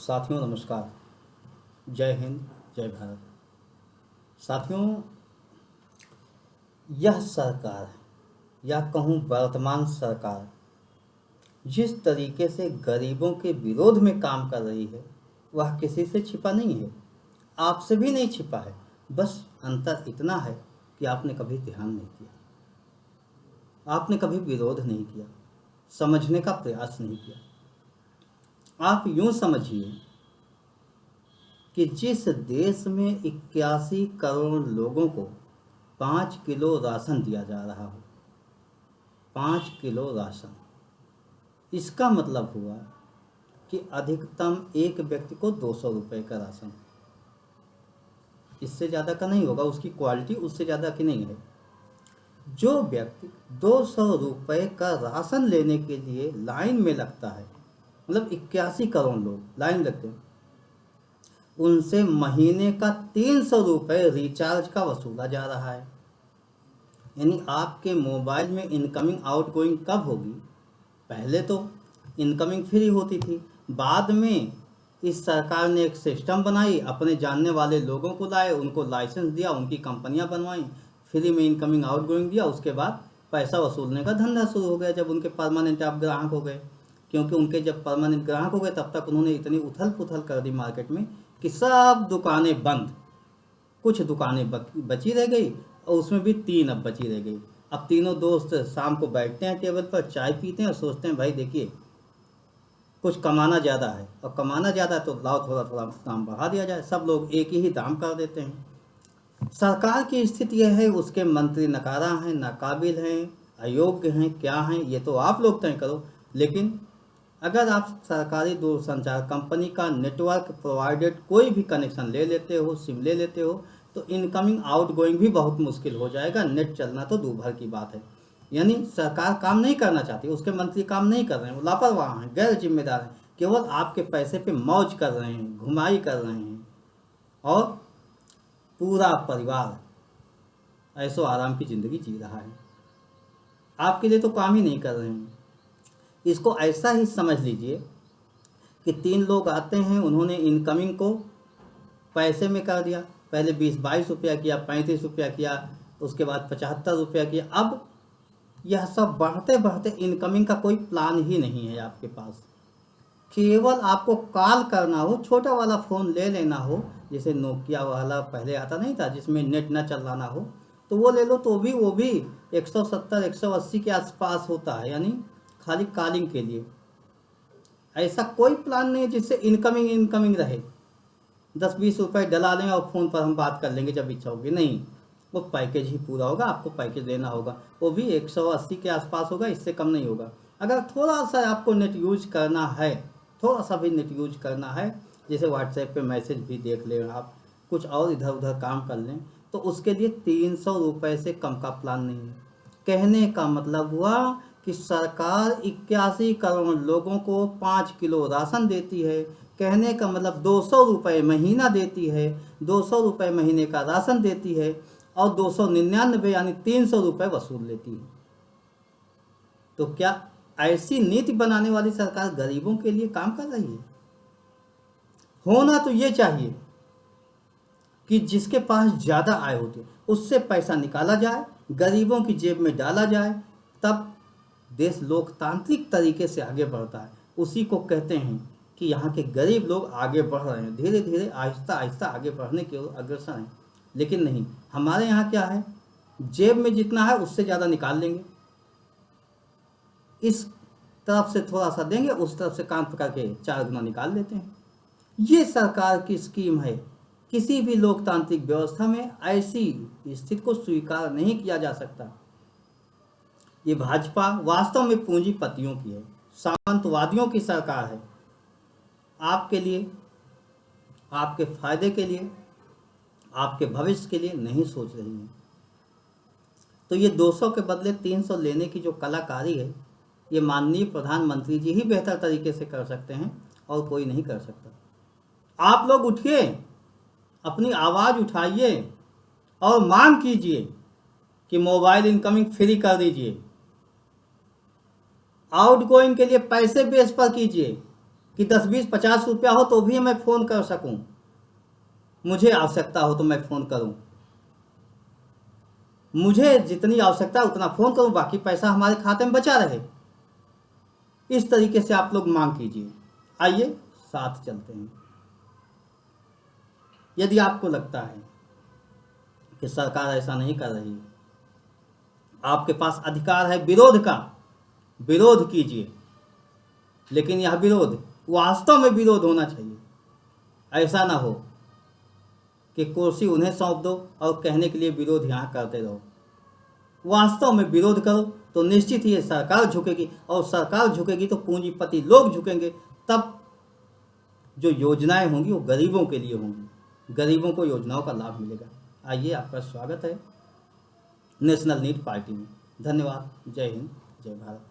साथियों नमस्कार। जय हिंद, जय भारत। साथियों, यह सरकार या कहूँ वर्तमान सरकार जिस तरीके से गरीबों के विरोध में काम कर रही है वह किसी से छिपा नहीं है, आपसे भी नहीं छिपा है। बस अंतर इतना है कि आपने कभी ध्यान नहीं किया, आपने कभी विरोध नहीं किया, समझने का प्रयास नहीं किया। आप यूं समझिए कि जिस देश में 81 करोड़ लोगों को 5 किलो राशन दिया जा रहा हो, 5 किलो राशन, इसका मतलब हुआ कि अधिकतम एक व्यक्ति को 200 रुपये का राशन, इससे ज़्यादा का नहीं होगा। उसकी क्वालिटी उससे ज़्यादा की नहीं है। जो व्यक्ति 200 रुपये का राशन लेने के लिए लाइन में लगता है, मतलब 81 करोड़ लोग लाइन लगते हैं, उनसे महीने का 300 रुपये रिचार्ज का वसूला जा रहा है। यानी आपके मोबाइल में इनकमिंग आउटगोइंग कब होगी? पहले तो इनकमिंग फ्री होती थी, बाद में इस सरकार ने एक सिस्टम बनाई, अपने जानने वाले लोगों को लाए, उनको लाइसेंस दिया, उनकी कंपनियां बनवाई, फ्री में इनकमिंग आउटगोइंग दिया। उसके बाद पैसा वसूलने का धंधा शुरू हो गया जब उनके परमानेंट आप ग्राहक हो गए। क्योंकि उनके जब परमानेंट ग्राहक हो गए तब तक उन्होंने इतनी उथल पुथल कर दी मार्केट में कि सब दुकानें बंद, कुछ दुकानें बची रह गई, और उसमें भी 3 अब बची रह गई। अब तीनों दोस्त शाम को बैठते हैं टेबल पर, चाय पीते हैं और सोचते हैं भाई देखिए कुछ कमाना ज़्यादा है, और कमाना ज़्यादा है तो लाओ थोड़ा थोड़ा दाम बढ़ा दिया जाए। सब लोग एक ही दाम कर देते हैं। सरकार की स्थिति यह है, उसके मंत्री नकारा हैं, नाकाबिल हैं, अयोग्य हैं, क्या हैं ये तो आप लोग तय करो। लेकिन अगर आप सरकारी दूरसंचार कंपनी का नेटवर्क प्रोवाइडेड कोई भी कनेक्शन ले लेते हो, सिम ले लेते हो, तो इनकमिंग आउटगोइंग भी बहुत मुश्किल हो जाएगा। नेट चलना तो दूर भर की बात है। यानी सरकार काम नहीं करना चाहती, उसके मंत्री काम नहीं कर रहे हैं, वो लापरवाह हैं, गैर जिम्मेदार हैं, केवल आपके पैसे पे मौज कर रहे हैं, घुमाई कर रहे हैं, और पूरा परिवार ऐसो आराम की ज़िंदगी जी रहा है। आपके लिए तो काम ही नहीं कर रहे हैं। इसको ऐसा ही समझ लीजिए कि 3 लोग आते हैं, उन्होंने इनकमिंग को पैसे में कर दिया, पहले 20-22 रुपया किया, 35 रुपया किया, उसके बाद 75 रुपया किया। अब यह सब बढ़ते बढ़ते इनकमिंग का कोई प्लान ही नहीं है आपके पास। केवल आपको कॉल करना हो, छोटा वाला फ़ोन ले लेना हो, जैसे नोकिया वाला पहले आता नहीं था जिसमें नेट ना चलाना हो, तो वो ले लो, तो वो भी 170-180 के आसपास होता है, यानी खाली कॉलिंग के लिए। ऐसा कोई प्लान नहीं है जिससे इनकमिंग रहे। 10-20 रुपये डला लें और फ़ोन पर हम बात कर लेंगे जब इच्छा होगी, नहीं, वो पैकेज ही पूरा होगा, आपको पैकेज लेना होगा, वो भी 180 के आसपास होगा, इससे कम नहीं होगा। अगर थोड़ा सा आपको नेट यूज करना है, थोड़ा सा भी नेट यूज करना है, जैसे व्हाट्सएप पे मैसेज भी देख लें आप, कुछ और इधर उधर काम कर लें, तो उसके लिए 300 रुपये से कम का प्लान नहीं है। कहने का मतलब हुआ कि सरकार 81 करोड़ लोगों को 5 किलो राशन देती है। कहने का मतलब 200 रुपये महीना देती है, 200 रुपये महीने का राशन देती है, और 299 यानी 300 रुपये वसूल लेती है। तो क्या ऐसी नीति बनाने वाली सरकार गरीबों के लिए काम कर रही है? होना तो ये चाहिए कि जिसके पास ज़्यादा आय होती है उससे पैसा निकाला जाए, गरीबों की जेब में डाला जाए, तब देश लोकतांत्रिक तरीके से आगे बढ़ता है। उसी को कहते हैं कि यहाँ के गरीब लोग आगे बढ़ रहे हैं, धीरे धीरे आहिस्ता आहिस्ता आगे बढ़ने की ओर अग्रसर हैं। लेकिन नहीं, हमारे यहाँ क्या है, जेब में जितना है उससे ज़्यादा निकाल लेंगे, इस तरफ से थोड़ा सा देंगे, उस तरफ से कान पकड़ के 4 गुना निकाल लेते हैं। ये सरकार की स्कीम है। किसी भी लोकतांत्रिक व्यवस्था में ऐसी स्थिति को स्वीकार नहीं किया जा सकता। ये भाजपा वास्तव में पूंजीपतियों की है, सामंतवादियों की सरकार है। आपके लिए, आपके फायदे के लिए, आपके भविष्य के लिए नहीं सोच रही है। तो ये 200 के बदले 300 लेने की जो कलाकारी है, ये माननीय प्रधानमंत्री जी ही बेहतर तरीके से कर सकते हैं, और कोई नहीं कर सकता। आप लोग उठिए, अपनी आवाज़ उठाइए और मांग कीजिए कि मोबाइल इनकमिंग फ्री कर दीजिए, आउटगोइंग के लिए पैसे बेस पर कीजिए, कि 10-20-50 रुपया हो तो भी मैं फ़ोन कर सकूं, मुझे आवश्यकता हो तो मैं फ़ोन करूं, मुझे जितनी आवश्यकता उतना फ़ोन करूं, बाकी पैसा हमारे खाते में बचा रहे। इस तरीके से आप लोग मांग कीजिए। आइए साथ चलते हैं। यदि आपको लगता है कि सरकार ऐसा नहीं कर रही, आपके पास अधिकार है विरोध का, विरोध कीजिए, लेकिन यह विरोध वास्तव में विरोध होना चाहिए। ऐसा ना हो कि कुर्सी उन्हें सौंप दो और कहने के लिए विरोध यहाँ करते रहो। वास्तव में विरोध करो तो निश्चित ही ये सरकार झुकेगी, और सरकार झुकेगी तो पूंजीपति लोग झुकेंगे। तब जो योजनाएं होंगी वो गरीबों के लिए होंगी, गरीबों को योजनाओं का लाभ मिलेगा। आइए, आपका स्वागत है नेशनल नीड पार्टी में। धन्यवाद। जय हिंद, जय भारत।